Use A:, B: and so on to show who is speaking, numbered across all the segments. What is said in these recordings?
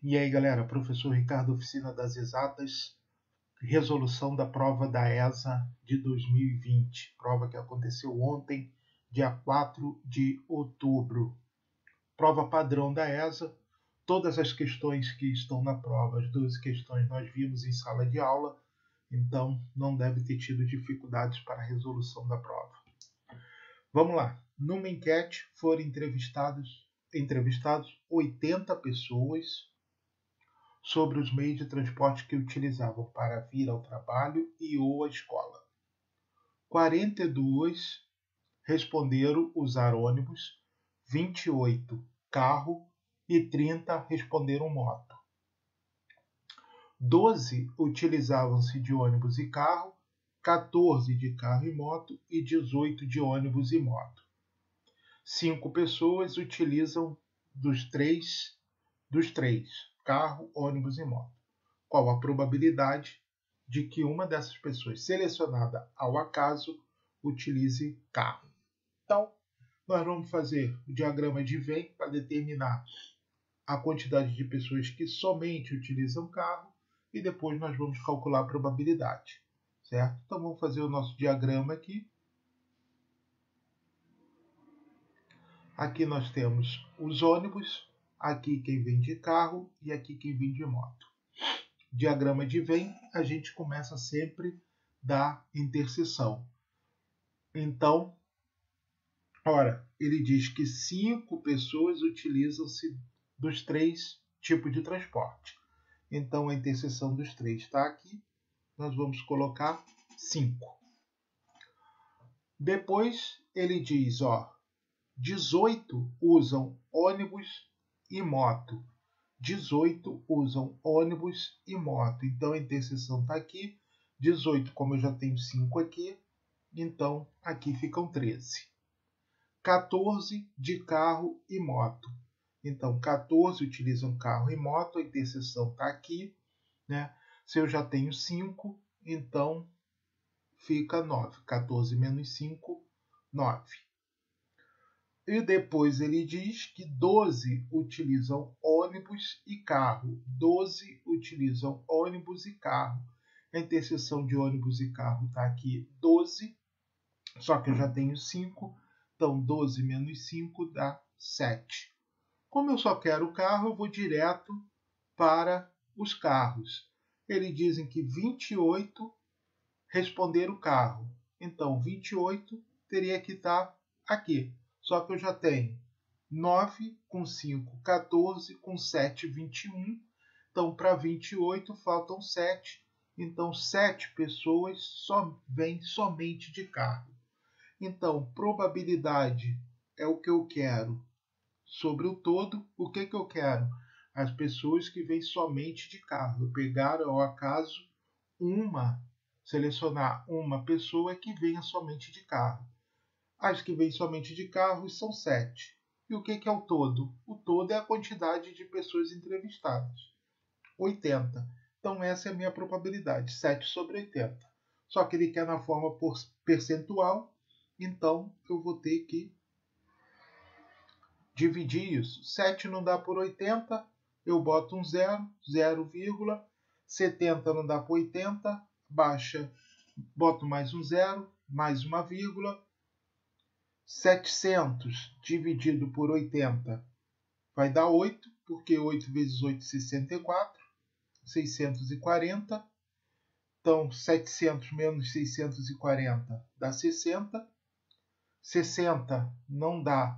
A: E aí, galera, professor Ricardo, Oficina das Exatas, resolução da prova da ESA de 2020, prova que aconteceu ontem, dia 4 de outubro. Prova padrão da ESA, todas as questões que estão na prova, as 12 questões nós vimos em sala de aula, então não deve ter tido dificuldades para a resolução da prova. Vamos lá, numa enquete foram entrevistados 80 pessoas sobre os meios de transporte que utilizavam para vir ao trabalho e ou à escola. 42 responderam usar ônibus, 28 carro e 30 responderam moto. 12 utilizavam-se de ônibus e carro, 14 de carro e moto e 18 de ônibus e moto. 5 pessoas utilizam dos três, carro, ônibus e moto. Qual a probabilidade de que uma dessas pessoas selecionada ao acaso utilize carro? Então, nós vamos fazer o diagrama de Venn para determinar a quantidade de pessoas que somente utilizam carro e depois nós vamos calcular a probabilidade, certo? Então, vamos fazer o nosso diagrama aqui. Aqui nós temos os ônibus, aqui quem vem de carro e aqui quem vem de moto. Diagrama de Venn, a gente começa sempre da interseção. Então, ora, ele diz que 5 pessoas utilizam-se dos 3 tipos de transporte. Então, a interseção dos 3 está aqui. Nós vamos colocar 5. Depois, ele diz, 18 usam ônibus e moto. 18 usam ônibus e moto. Então, a interseção está aqui. 18, como eu já tenho 5 aqui, então aqui ficam 13. 14 de carro e moto. Então, 14 utilizam carro e moto. A interseção está aqui, né? Se eu já tenho 5, então fica 9. 14 menos 5, 9. E depois ele diz que 12 utilizam ônibus e carro. 12 utilizam ônibus e carro. A interseção de ônibus e carro está aqui 12, só que eu já tenho 5. Então, 12 menos 5 dá 7. Como eu só quero o carro, eu vou direto para os carros. Eles dizem que 28 responderam carro. Então, 28 teria que estar aqui. Só que eu já tenho 9 com 5, 14, com 7, 21. Então, para 28 faltam 7. Então, 7 pessoas só vêm somente de carro. Então, probabilidade é o que eu quero sobre o todo. O que eu quero? As pessoas que vêm somente de carro. Eu pegar ao acaso selecionar uma pessoa que venha somente de carro. As que vêm somente de carro são 7. E o que é o todo? O todo é a quantidade de pessoas entrevistadas. 80. Então, essa é a minha probabilidade, 7 sobre 80. Só que ele quer na forma percentual, então eu vou ter que dividir isso. 7 não dá por 80, eu boto um 0, 0, 70 não dá por 80, baixa, boto mais um 0, mais uma vírgula. 700 dividido por 80 vai dar 8, porque 8 vezes 8 é 64, 640. Então, 700 menos 640 dá 60. 60 não dá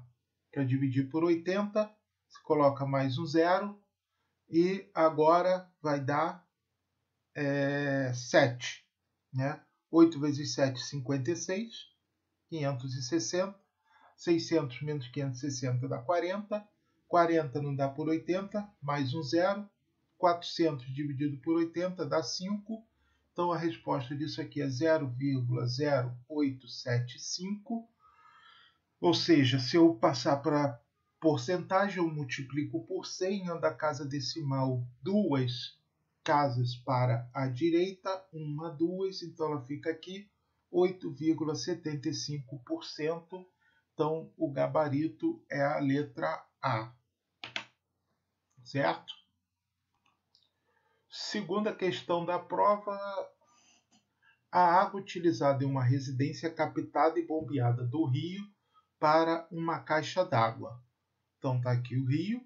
A: para dividir por 80, você coloca mais um 0, e agora vai dar 7. Né? 8 vezes 7, 56. 560, 600 menos 560 dá 40, 40 não dá por 80, mais um 0, 400 dividido por 80 dá 5, então a resposta disso aqui é 0,0875, ou seja, se eu passar para porcentagem, eu multiplico por 100, anda a casa decimal 2 casas para a direita, 1, 2, então ela fica aqui, 8,75%. Então, o gabarito é a letra A. Certo? Segunda questão da prova. A água utilizada em uma residência é captada e bombeada do rio para uma caixa d'água. Então está aqui o rio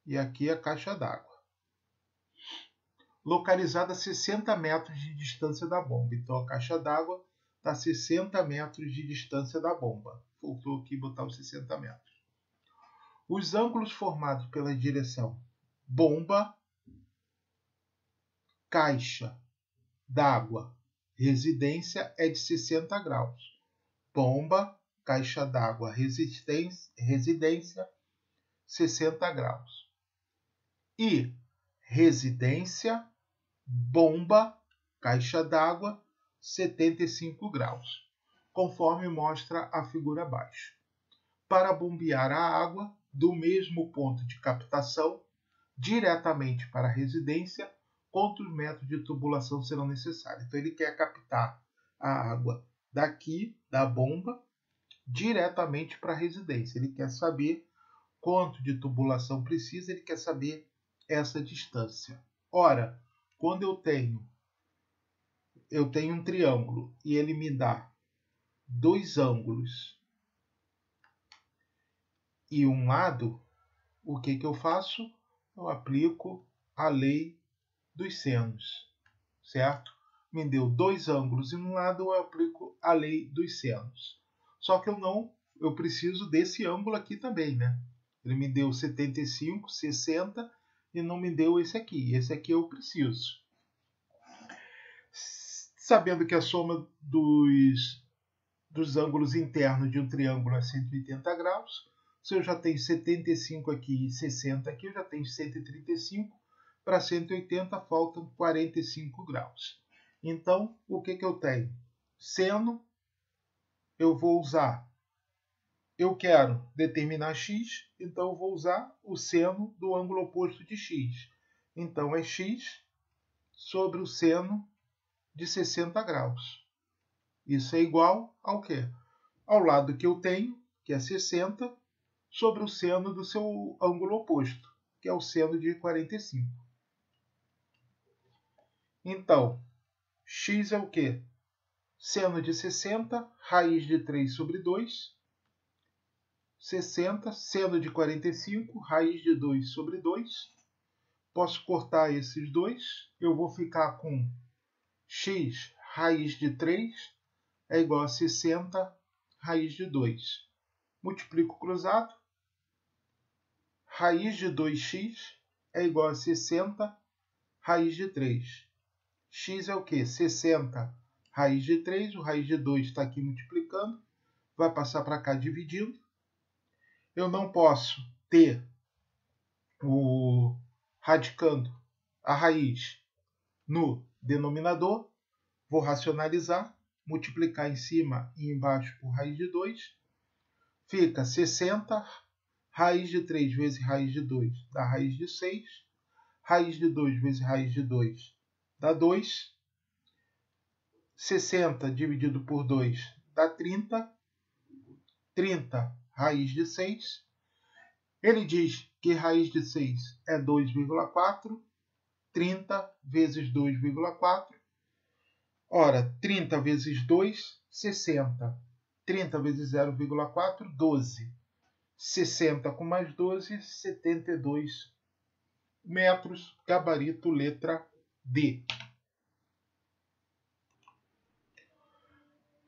A: e aqui a caixa d'água. Localizada a 60 metros de distância da bomba. Então a caixa d'água está a 60 metros de distância da bomba. Faltou aqui botar os 60 metros. Os ângulos formados pela direção bomba, caixa d'água, residência é de 60 graus. Bomba, caixa d'água, residência, 60 graus. E residência, bomba, caixa d'água, 75 graus, conforme mostra a figura abaixo. Para bombear a água do mesmo ponto de captação diretamente para a residência, quantos metros de tubulação serão necessários? Então ele quer captar a água daqui, da bomba, diretamente para a residência. Ele quer saber quanto de tubulação precisa, ele quer saber essa distância. Ora, quando eu tenho um triângulo e ele me dá dois ângulos e um lado, o que eu faço? Eu aplico a lei dos senos, certo? Me deu dois ângulos e um lado, eu aplico a lei dos senos. Só que eu preciso desse ângulo aqui também, né? Ele me deu 75, 60 e não me deu esse aqui. Esse aqui eu preciso. Sabendo que a soma dos ângulos internos de um triângulo é 180 graus, se eu já tenho 75 aqui e 60 aqui, eu já tenho 135, para 180 faltam 45 graus. Então, o que eu tenho? Seno, eu vou usar, eu quero determinar x, então eu vou usar o seno do ângulo oposto de x. Então é x sobre o seno de 60 graus. Isso é igual ao quê? Ao lado que eu tenho, que é 60, sobre o seno do seu ângulo oposto, que é o seno de 45. Então, x é o quê? Seno de 60, raiz de 3 sobre 2. 60, seno de 45, raiz de 2 sobre 2. Posso cortar esses dois. Eu vou ficar com x raiz de 3 é igual a 60 raiz de 2. Multiplico cruzado. Raiz de 2x é igual a 60 raiz de 3. X é o quê? 60 raiz de 3. O raiz de 2 está aqui multiplicando. Vai passar para cá dividindo. Eu não posso ter o radicando a raiz no denominador. Vou racionalizar. Multiplicar em cima e embaixo por raiz de 2. Fica 60 raiz de 3 vezes raiz de 2 dá raiz de 6. Raiz de 2 vezes raiz de 2 dá 2. 60 dividido por 2 dá 30. 30 raiz de 6. Ele diz que raiz de 6 é 2,4. 30 vezes 2,4. Ora, 30 vezes 2, 60. 30 vezes 0,4, 12. 60 com mais 12, 72 metros. Gabarito letra D.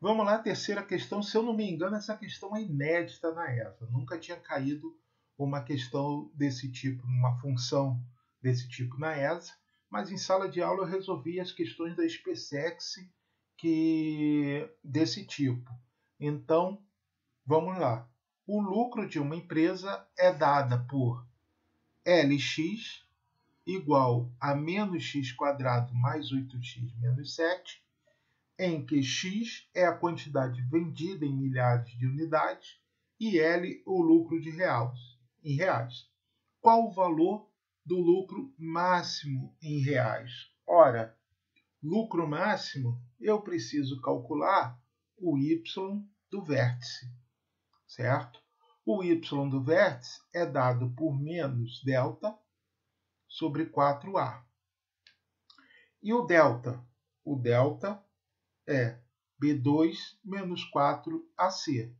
A: Vamos lá, terceira questão. Se eu não me engano, essa questão é inédita na ESA. Nunca tinha caído uma questão desse tipo, uma função desse tipo na ESA. Mas em sala de aula eu resolvi as questões da SpaceX desse tipo. Então, vamos lá. O lucro de uma empresa é dada por Lx igual a menos x² mais 8x menos 7, em que x é a quantidade vendida em milhares de unidades e L o lucro em reais. Qual o valor do lucro máximo em reais? Ora, lucro máximo, eu preciso calcular o y do vértice, certo? O y do vértice é dado por menos delta sobre 4A. E o delta? O delta é B2 menos 4AC.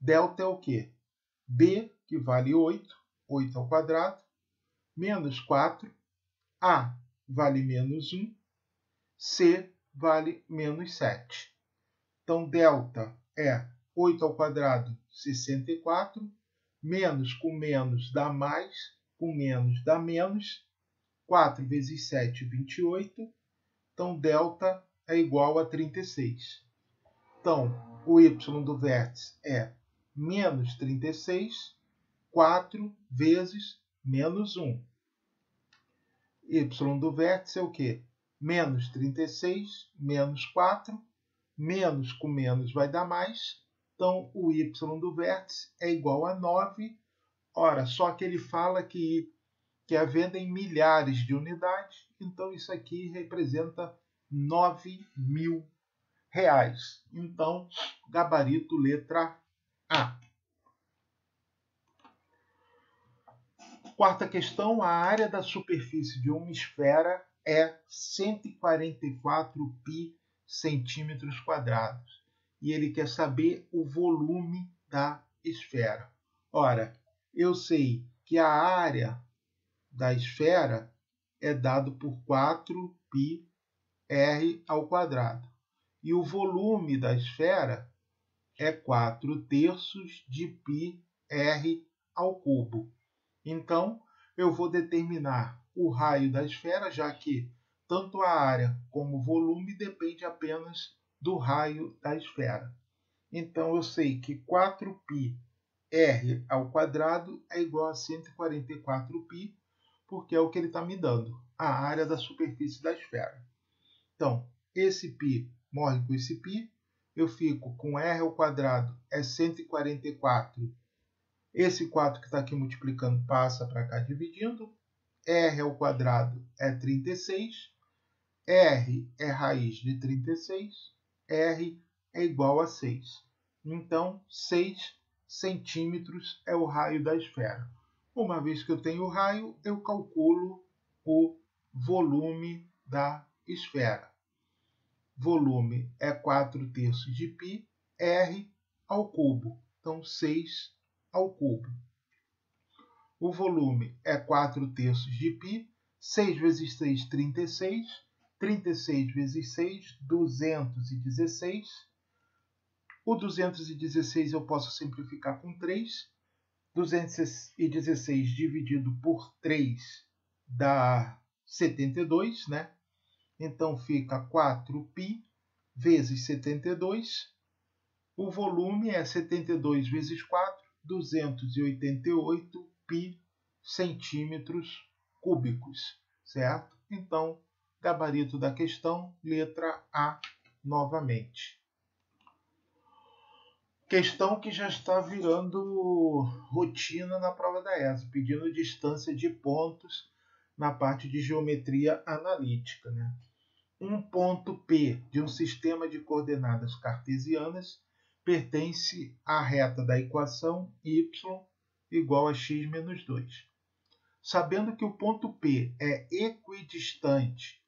A: Delta é o quê? B, que vale 8, 8 ao quadrado, menos 4, A vale menos 1, C vale menos 7. Então, delta é 8 ao quadrado, 64, menos com menos dá mais, com menos dá menos, 4 vezes 7, 28. Então, delta é igual a 36. Então, o y do vértice é menos 36, 4 vezes menos 1. Y do vértice é o quê? Menos 36, menos 4, menos com menos vai dar mais. Então, o y do vértice é igual a 9. Ora, só que ele fala que a venda em milhares de unidades, então isso aqui representa R$9.000. Então, gabarito letra A. Quarta questão, a área da superfície de uma esfera é 144 pi centímetros quadrados. E ele quer saber o volume da esfera. Ora, eu sei que a área da esfera é dado por 4 pi r ao quadrado. E o volume da esfera é 4/3 de π r ao cubo. Então, eu vou determinar o raio da esfera, já que tanto a área como o volume depende apenas do raio da esfera. Então, eu sei que 4π r ao quadrado é igual a 144 π, porque é o que ele está me dando, a área da superfície da esfera. Então, esse π morre com esse π, eu fico com r ao quadrado é 144. Esse 4 que está aqui multiplicando passa para cá dividindo. R ao quadrado é 36. R é raiz de 36. R é igual a 6. Então, 6 centímetros é o raio da esfera. Uma vez que eu tenho o raio, eu calculo o volume da esfera. Volume é 4/3 de π, r ao cubo. Então, 6 ao cubo. O volume é 4/3 de π. 6 vezes 6, 36. 36 vezes 6, 216. O 216 eu posso simplificar com 3. 216 dividido por 3 dá 72, né? Então, fica 4π vezes 72. O volume é 72 vezes 4, 288 π centímetros cúbicos, certo? Então, gabarito da questão, letra A novamente. Questão que já está virando rotina na prova da ESA, pedindo distância de pontos na parte de geometria analítica, né? Um ponto P de um sistema de coordenadas cartesianas pertence à reta da equação y igual a x menos 2. Sabendo que o ponto P é equidistante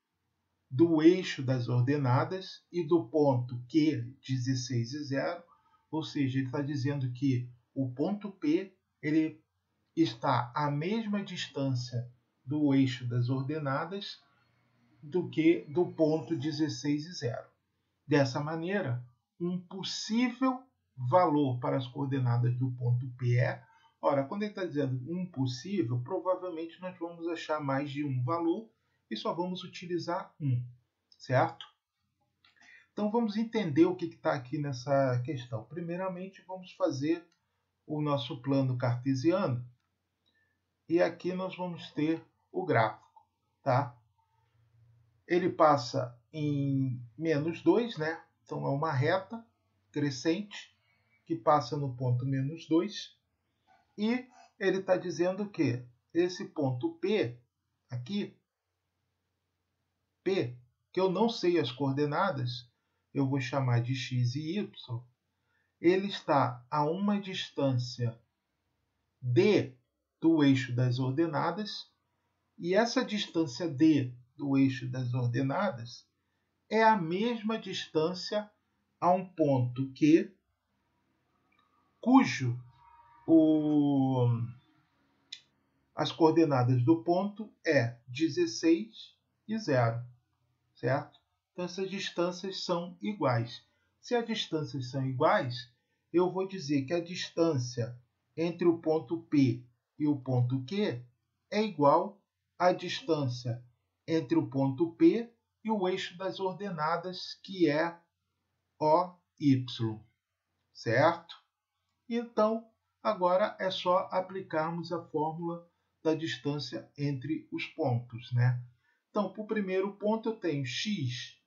A: do eixo das ordenadas e do ponto Q, 16 e 0, ou seja, ele está dizendo que o ponto P ele está à mesma distância do eixo das ordenadas do que do ponto 16 e 0. Dessa maneira, um possível valor para as coordenadas do ponto P é... Ora, quando ele está dizendo um possível, provavelmente nós vamos achar mais de um valor e só vamos utilizar um, certo? Então, vamos entender o que está aqui nessa questão. Primeiramente, vamos fazer o nosso plano cartesiano. E aqui nós vamos ter o gráfico, tá? Ele passa em menos 2, né? Então, é uma reta crescente que passa no ponto menos 2. E ele está dizendo que esse ponto P, aqui, P, que eu não sei as coordenadas, eu vou chamar de x e y, ele está a uma distância d do eixo das ordenadas E essa distância D do eixo das ordenadas é a mesma distância a um ponto Q, cujo as coordenadas do ponto é 16 e 0, certo? Então essas distâncias são iguais. Se as distâncias são iguais, eu vou dizer que a distância entre o ponto P e o ponto Q é igual à distância entre o ponto P e o eixo das ordenadas, que é OY, certo? Então, agora é só aplicarmos a fórmula da distância entre os pontos, né? Então, para o primeiro ponto, eu tenho x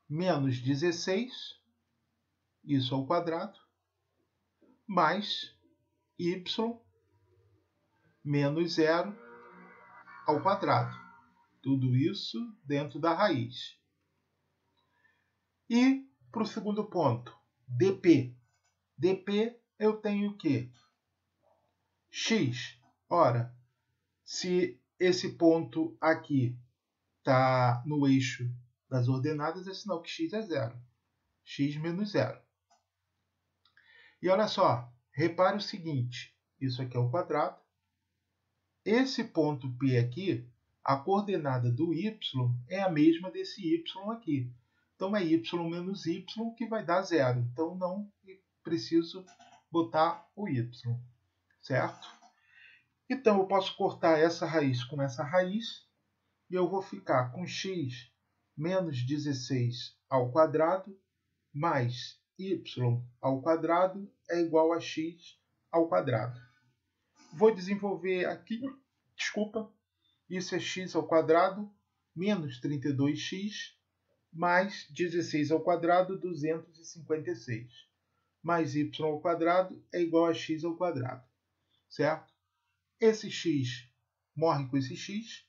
A: menos 16, isso ao quadrado, mais y menos 0 ao quadrado. Tudo isso dentro da raiz. E para o segundo ponto, dp. dp eu tenho o quê? X. Ora, se esse ponto aqui está no eixo das ordenadas, é sinal que x é 0. X menos 0. E olha só, repare o seguinte, isso aqui é o quadrado. Esse ponto P aqui, a coordenada do y é a mesma desse y aqui. Então é y menos y que vai dar 0. Então não preciso botar o y, certo? Então eu posso cortar essa raiz com essa raiz e eu vou ficar com x menos 16 ao quadrado mais y ao quadrado é igual a x ao quadrado. Vou desenvolver aqui, desculpa, isso é x ao quadrado menos 32x mais 16 ao quadrado, 256. Mais y ao quadrado é igual a x ao quadrado, certo? Esse x morre com esse x,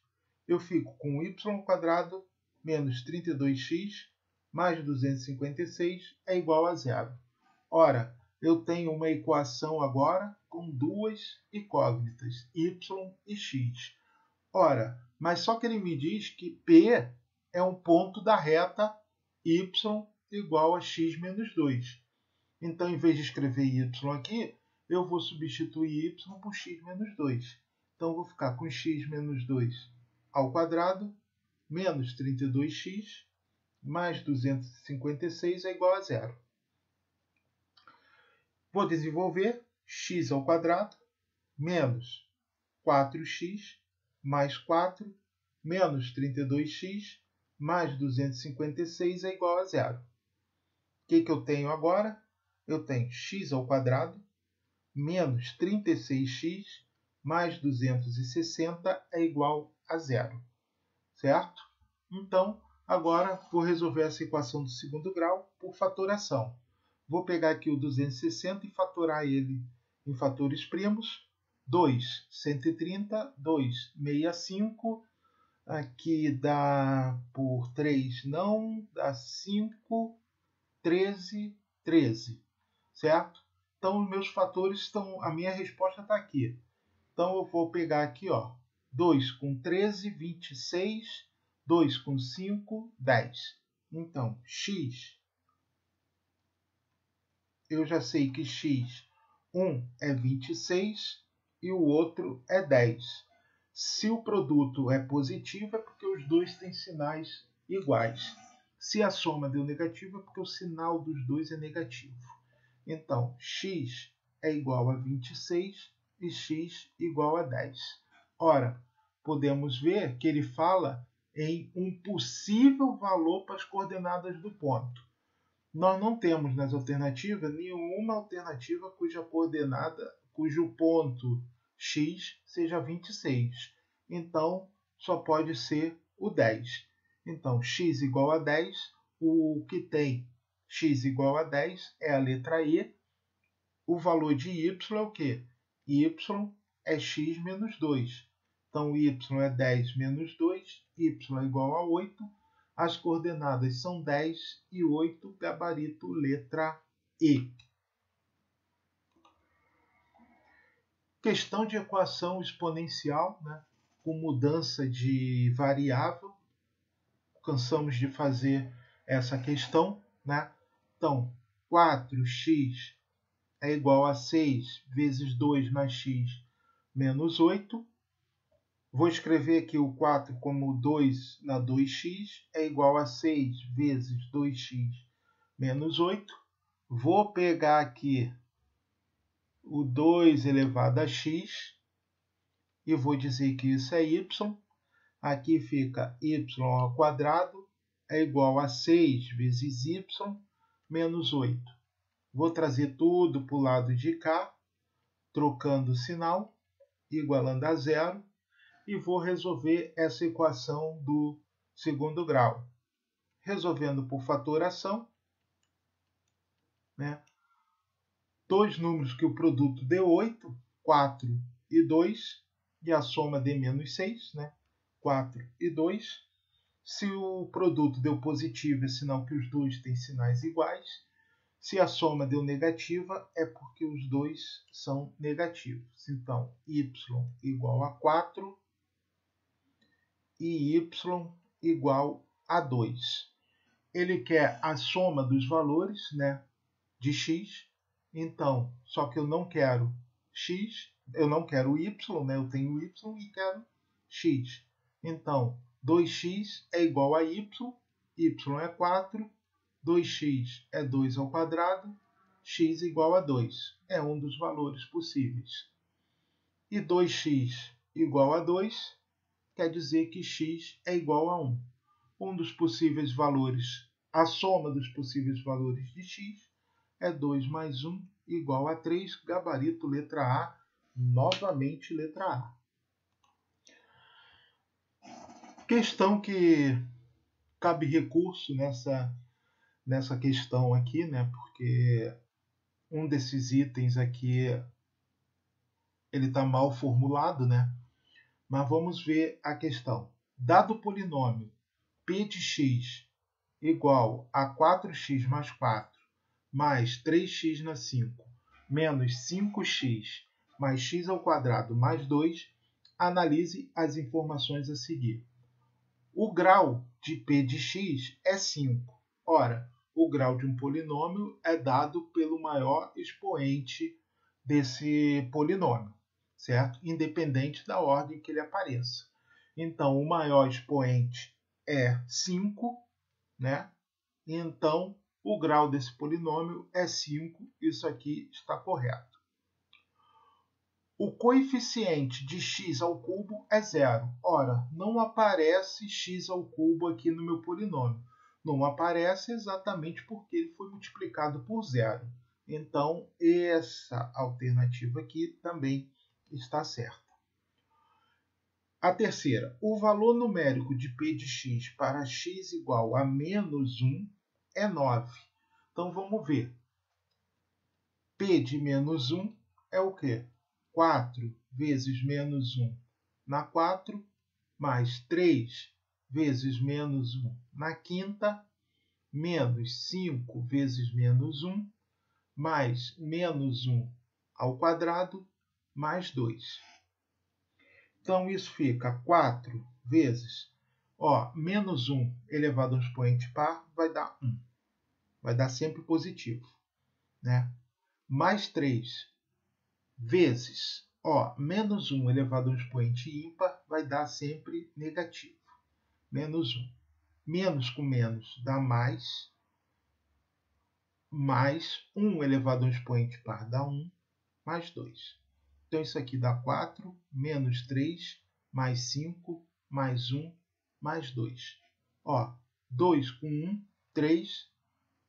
A: eu fico com y ao quadrado menos 32x mais 256 é igual a 0. Ora, eu tenho uma equação agora com duas incógnitas, y e x. Ora, mas só que ele me diz que P é um ponto da reta y igual a x menos 2. Então, em vez de escrever y aqui, eu vou substituir y por x menos 2. Então, eu vou ficar com x menos 2 ao quadrado menos 32x mais 256 é igual a 0. Vou desenvolver x ao quadrado menos 4x mais 4 menos 32x mais 256 é igual a 0. O que eu tenho agora? Eu tenho x ao quadrado menos 36x mais 260 é igual a 0. Certo? Então, agora vou resolver essa equação do segundo grau por fatoração. Vou pegar aqui o 260 e fatorar ele em fatores primos. 2, 130, 2, 65. Aqui dá por 3 não, dá 5, 13, 13. Certo? Então, os meus fatores estão... A minha resposta está aqui. Então, eu vou pegar aqui, ó, 2 com 13, 26. 2 com 5, 10. Então, x, eu já sei que x, um é 26 e o outro é 10. Se o produto é positivo, é porque os dois têm sinais iguais. Se a soma deu negativo, é porque o sinal dos dois é negativo. Então, x é igual a 26 e x igual a 10. Ora, podemos ver que ele fala em um possível valor para as coordenadas do ponto. Nós não temos nas alternativas nenhuma alternativa cuja coordenada, cujo ponto x seja 26. Então, só pode ser o 10. Então, x igual a 10, o que tem x igual a 10 é a letra E. O valor de y é o quê? Y é x menos 2. Então, y é 10 menos 2, y é igual a 8. As coordenadas são 10 e 8, gabarito letra E. Questão de equação exponencial, né? com mudança de variável. Cansamos de fazer essa questão, né? Então, 4x é igual a 6 vezes 2 mais x menos 8. Vou escrever aqui o 4 como 2 na 2x é igual a 6 vezes 2x menos 8. Vou pegar aqui o 2 elevado a x e vou dizer que isso é y. Aqui fica y ao quadrado é igual a 6 vezes y menos 8. Vou trazer tudo para o lado de cá, trocando o sinal, igualando a zero, e vou resolver essa equação do segundo grau. Resolvendo por fatoração, né? Dois números que o produto deu 8, 4 e 2, e a soma dê menos 6, né? 4 e 2. Se o produto deu positivo, é sinal que os dois têm sinais iguais. Se a soma deu negativa, é porque os dois são negativos. Então, y igual a 4 e y igual a 2. Ele quer a soma dos valores, né, de x. Então, só que eu não quero x, eu não quero y, né, eu tenho y e quero x. Então, 2x é igual a y é 4, 2x é 2 ao quadrado, x igual a 2. É um dos valores possíveis. E 2x igual a 2 quer dizer que x é igual a 1. Um dos possíveis valores, a soma dos possíveis valores de x é 2 mais 1 igual a 3, gabarito letra A, novamente letra A. Questão que cabe recurso nessa questão aqui, né? Porque um desses itens aqui ele está mal formulado, né? Mas vamos ver a questão. Dado o polinômio p de x igual a 4x mais 4 mais 3x na 5 menos 5x mais x ao quadrado mais 2, analise as informações a seguir. O grau de p de x é 5. Ora, o grau de um polinômio é dado pelo maior expoente desse polinômio, certo? Independente da ordem que ele apareça. Então, o maior expoente é 5, né? Então, o grau desse polinômio é 5. Isso aqui está correto. O coeficiente de x ao cubo é 0. Ora, não aparece x ao cubo aqui no meu polinômio. Não aparece exatamente porque ele foi multiplicado por 0. Então, essa alternativa aqui também está certa. A terceira, o valor numérico de p de x para x igual a menos 1 é 9. Então, vamos ver. P de menos 1 é o quê? 4 vezes menos 1 na 4, mais 3 vezes menos 1 na quinta, menos 5 vezes menos 1, mais menos 1 ao quadrado, mais 2. Então, isso fica 4 vezes, menos 1 elevado a um expoente par vai dar 1. Vai dar sempre positivo, né? Mais 3 vezes, menos 1 elevado a um expoente ímpar vai dar sempre negativo. Menos 1. Menos com menos dá mais. Mais 1 elevado a um expoente par dá 1, mais 2. Então, isso aqui dá 4, menos 3, mais 5, mais 1, mais 2. 2 com 1, 3,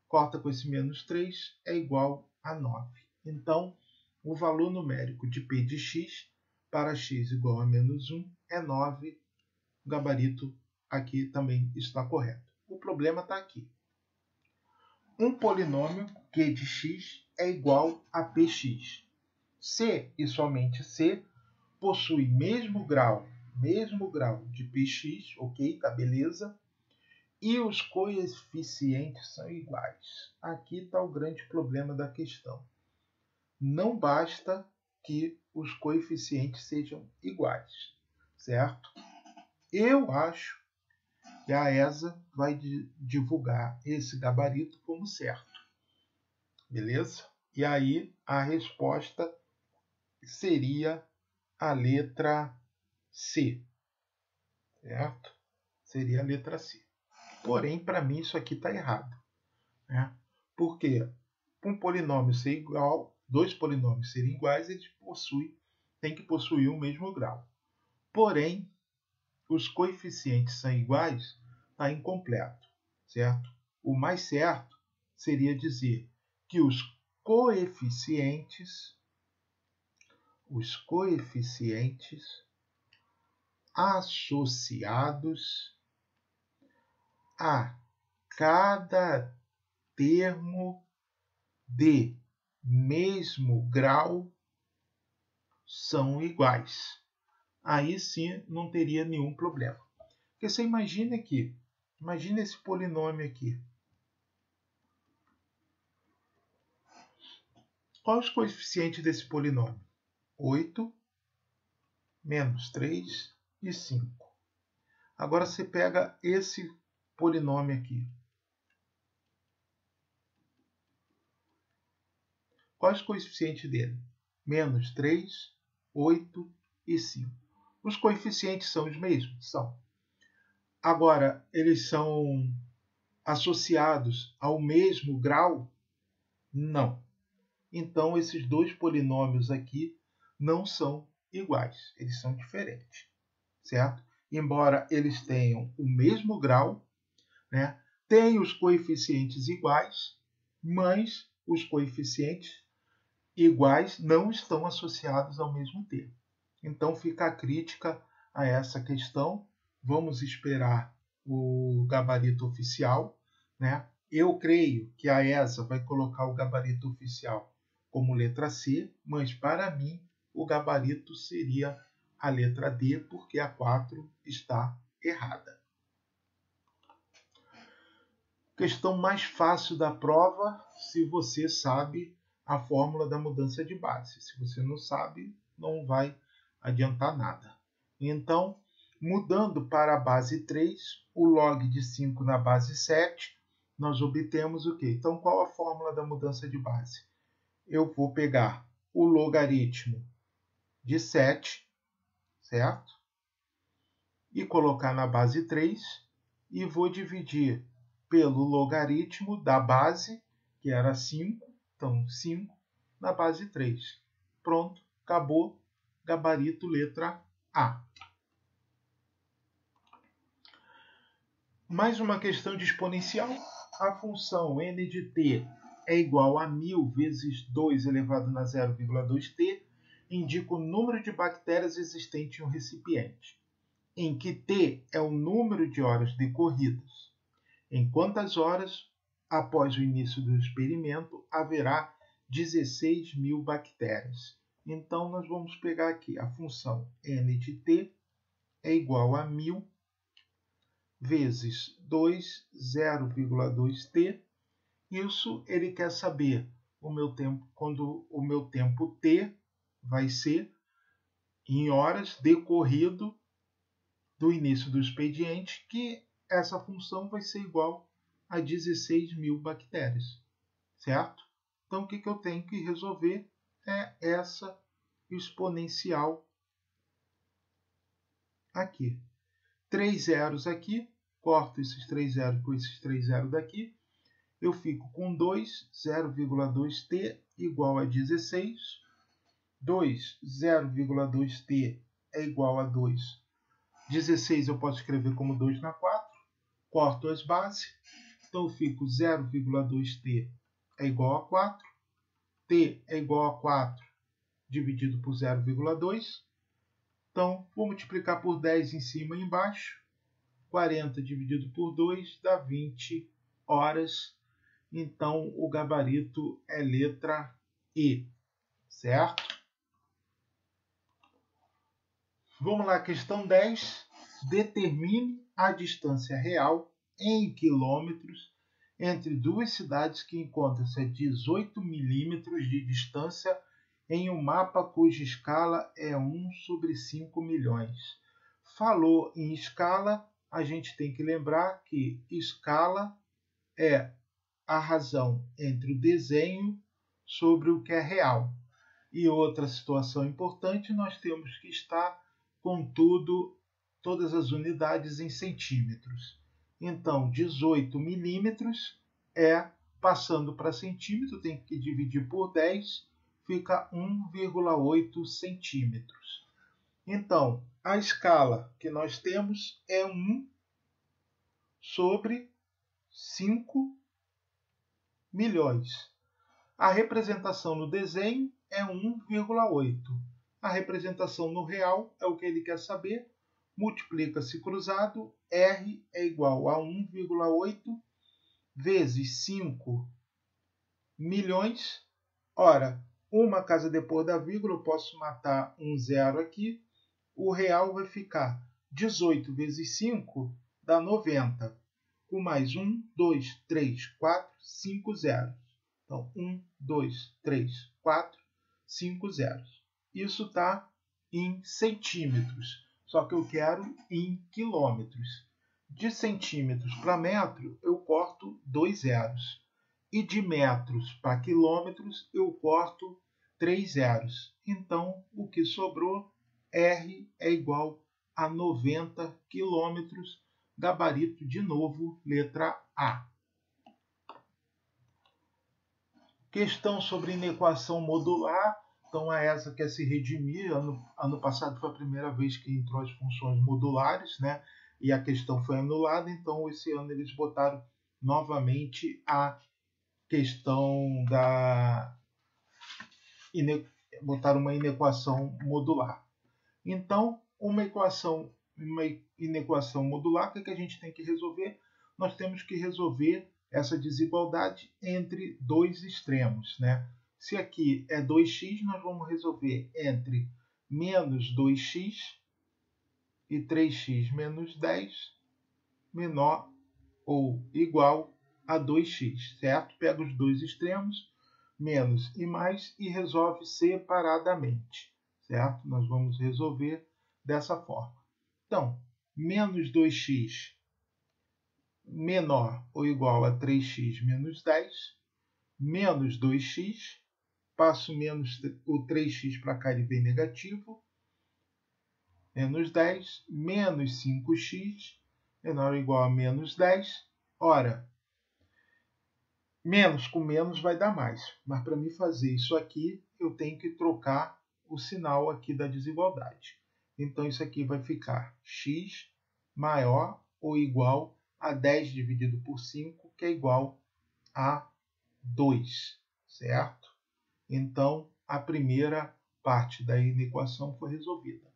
A: corta com esse menos 3, é igual a 9. Então, o valor numérico de p de x para x igual a menos 1 é 9. O gabarito aqui também está correto. O problema está aqui. Um polinômio q de x é igual a px. C e somente C possui mesmo grau de px, ok? Tá beleza? E os coeficientes são iguais. Aqui está o grande problema da questão. Não basta que os coeficientes sejam iguais, certo? Eu acho que a ESA vai divulgar esse gabarito como certo, beleza? E aí a resposta seria a letra C, certo? Seria a letra C. Porém, para mim isso aqui está errado, né? Porque um polinômio ser igual, dois polinômios serem iguais, eles têm que possuir o mesmo grau. Porém, os coeficientes são iguais, está incompleto, certo? O mais certo seria dizer que os coeficientes associados a cada termo de mesmo grau são iguais. Aí sim não teria nenhum problema. Porque você imagina aqui, imagina esse polinômio aqui. Qual os coeficientes desse polinômio? 8, menos 3 e 5. Agora você pega esse polinômio aqui. Quais os coeficientes dele? Menos 3, 8 e 5. Os coeficientes são os mesmos? São. Agora, eles são associados ao mesmo grau? Não. Então, esses dois polinômios aqui não são iguais, eles são diferentes, certo? Embora eles tenham o mesmo grau, né, têm os coeficientes iguais, mas os coeficientes iguais não estão associados ao mesmo termo. Então, fica a crítica a essa questão. Vamos esperar o gabarito oficial, né? Eu creio que a ESA vai colocar o gabarito oficial como letra C, mas para mim o gabarito seria a letra D, porque a 4 está errada. Questão mais fácil da prova, se você sabe a fórmula da mudança de base. Se você não sabe, não vai adiantar nada. Então, mudando para a base 3, o log de 5 na base 7, nós obtemos o quê? Então, qual a fórmula da mudança de base? Eu vou pegar o logaritmo de 7, certo? E colocar na base 3 e vou dividir pelo logaritmo da base, que era 5, então 5 na base 3. Pronto, acabou, gabarito letra A. Mais uma questão de exponencial. A função n de t é igual a 1000 vezes 2 elevado na 0,2t, indica o número de bactérias existente em um recipiente, em que t é o número de horas decorridas. Em quantas horas, após o início do experimento, haverá 16.000 bactérias? Então, nós vamos pegar aqui a função n de t é igual a 1000 vezes 2, 0,2t. Isso ele quer saber o meu tempo, quando o meu tempo t vai ser em horas decorrido do início do expediente, que essa função vai ser igual a 16.000 bactérias, certo? Então, o que eu tenho que resolver é essa exponencial aqui. 3 zeros aqui, corto esses 3 zeros com esses 3 zeros daqui, eu fico com 2, 0,2t igual a 16, 2, 0,2t é igual a 2. 16 eu posso escrever como 2 na 4, corto as bases, então eu fico 0,2t é igual a 4, t é igual a 4 dividido por 0,2, então vou multiplicar por 10 em cima e embaixo, 40 dividido por 2 dá 20 horas, então o gabarito é letra E, certo? Vamos lá, questão 10. Determine a distância real em quilômetros entre duas cidades que encontram-se a 18 milímetros de distância em um mapa cuja escala é 1 sobre 5 milhões. Falou em escala, a gente tem que lembrar que escala é a razão entre o desenho sobre o que é real. E outra situação importante, nós temos que estar com todas as unidades em centímetros. Então, 18 milímetros passando para centímetro, tem que dividir por 10, fica 1,8 centímetros. Então, a escala que nós temos é 1 sobre 5 milhões. A representação no desenho é 1,8. A representação no real é o que ele quer saber. Multiplica-se cruzado, R é igual a 1,8 vezes 5 milhões. Ora, uma casa depois da vírgula, eu posso matar um zero aqui. O real vai ficar 18 vezes 5 dá 90. Com mais 1, 2, 3, 4, 5 zeros. Então, 1, 2, 3, 4, 5 zeros. Isso está em centímetros, só que eu quero em quilômetros. De centímetros para metro, eu corto 2 zeros. E de metros para quilômetros, eu corto 3 zeros. Então, o que sobrou, R é igual a 90 quilômetros, gabarito de novo, letra A. Questão sobre inequação modular. Então, a ESA quer se redimir. Ano passado foi a primeira vez que entrou as funções modulares, né? E a questão foi anulada. Então, esse ano eles botaram novamente a questão botaram uma inequação modular. Então, uma inequação modular, o que a gente tem que resolver? Nós temos que resolver essa desigualdade entre dois extremos, né? Se aqui é 2x, nós vamos resolver entre menos 2x e 3x menos 10 menor ou igual a 2x, certo? Pega os dois extremos, menos e mais, e resolve separadamente, certo? Nós vamos resolver dessa forma. Então, menos 2x menor ou igual a 3x menos 10, menos 2x, passo menos o 3x para cá, ele vem negativo, menos 10, menos 5x, menor ou igual a menos 10. Ora, menos com menos vai dar mais, mas para mim fazer isso aqui, eu tenho que trocar o sinal aqui da desigualdade. Então, isso aqui vai ficar x maior ou igual a 10 dividido por 5, que é igual a 2, certo? Então, a primeira parte da inequação foi resolvida.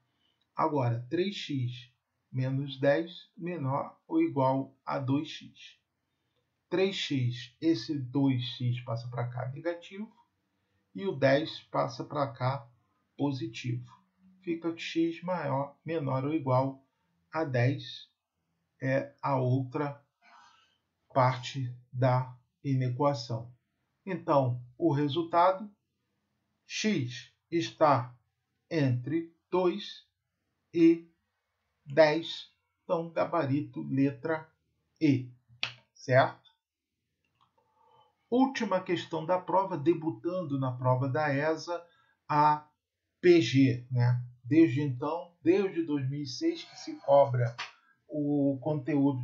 A: Agora, 3x menos 10 menor ou igual a 2x. 3x, esse 2x passa para cá negativo, e o 10 passa para cá positivo. Fica que x menor ou igual a 10 é a outra parte da inequação. Então, o resultado, x está entre 2 e 10. Então, gabarito letra E, certo? Última questão da prova, debutando na prova da ESA, a PG, né? Desde então, desde 2006, que se cobra o conteúdo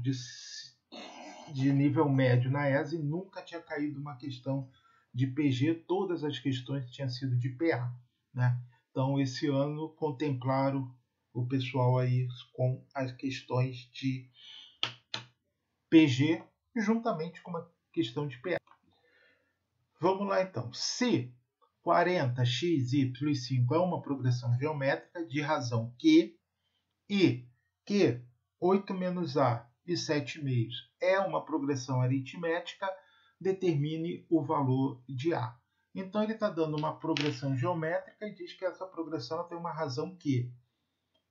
A: de nível médio na ESA e nunca tinha caído uma questão de PG, todas as questões tinham sido de PA, né? Então, esse ano contemplaram o pessoal aí com as questões de PG, juntamente com uma questão de PA. Vamos lá então. Se 40, x, y e 5 é uma progressão geométrica de razão Q e que 8 menos A e 7 meios é uma progressão aritmética, determine o valor de A. Então, ele está dando uma progressão geométrica e diz que essa progressão tem uma razão Q.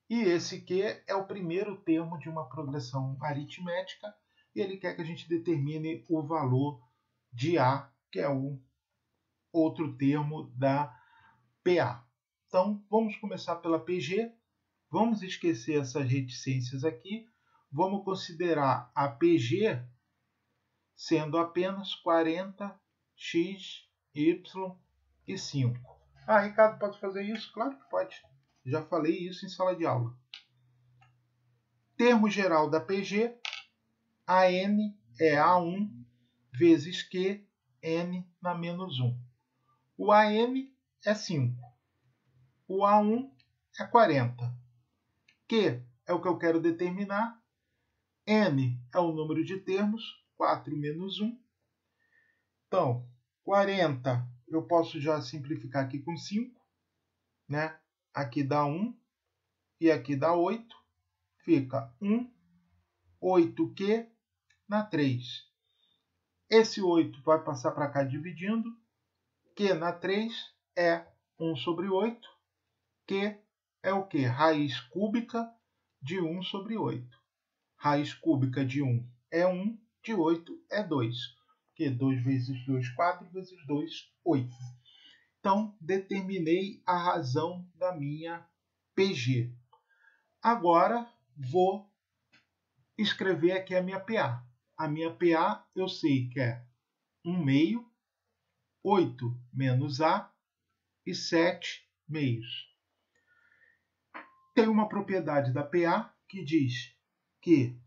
A: E esse Q é o primeiro termo de uma progressão aritmética e ele quer que a gente determine o valor de A, que é o outro termo da PA. Então, vamos começar pela PG. Vamos esquecer essas reticências aqui. Vamos considerar a PG sendo apenas 40, x, y e 5. Ah, Ricardo, pode fazer isso? Claro que pode. Já falei isso em sala de aula. Termo geral da PG, AN é A1 vezes Q, N na menos 1. O AM é 5. O A1 é 40. Q é o que eu quero determinar. N é o número de termos, 4 menos 1. Então, 40 eu posso já simplificar aqui com 5. Né? Aqui dá 1 e aqui dá 8. Fica 1, 8Q na 3. Esse 8 vai passar para cá dividindo. Q na 3 é 1 sobre 8. Q é o quê? Raiz cúbica de 1 sobre 8. Raiz cúbica de 1 é 1, de 8 é 2. Porque 2 vezes 2, 4, vezes 2, 8. Então, determinei a razão da minha PG. Agora, vou escrever aqui a minha PA. A minha PA eu sei que é 1 meio, 8 menos A e 7 meios. Tem uma propriedade da PA que diz que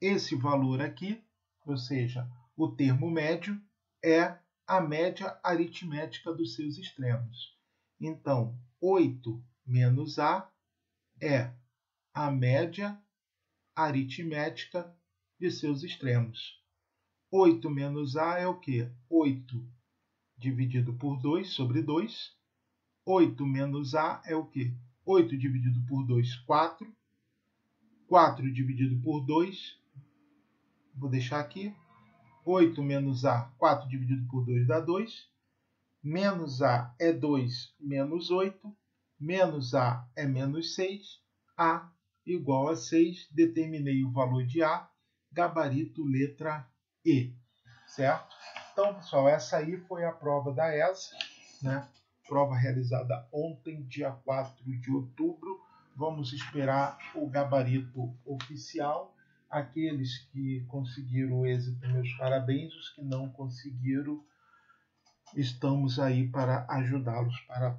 A: esse valor aqui, ou seja, o termo médio, é a média aritmética dos seus extremos. Então, 8 menos A é a média aritmética de seus extremos. 8 menos A é o quê? 8 dividido por 2 sobre 2. 8 menos A é o quê? 8 dividido por 2, 4. 4 dividido por 2, vou deixar aqui. 8 menos A, 4 dividido por 2 dá 2. Menos A é 2 menos 8. Menos A é menos 6. A igual a 6. Determinei o valor de A. Gabarito letra E. Certo? Então, pessoal, essa aí foi a prova da ESA, né? Prova realizada ontem, dia 4 de outubro. Vamos esperar o gabarito oficial. Aqueles que conseguiram o êxito, meus parabéns. Os que não conseguiram, estamos aí para ajudá-los para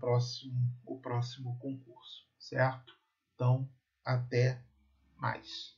A: o próximo concurso, certo? Então, até mais.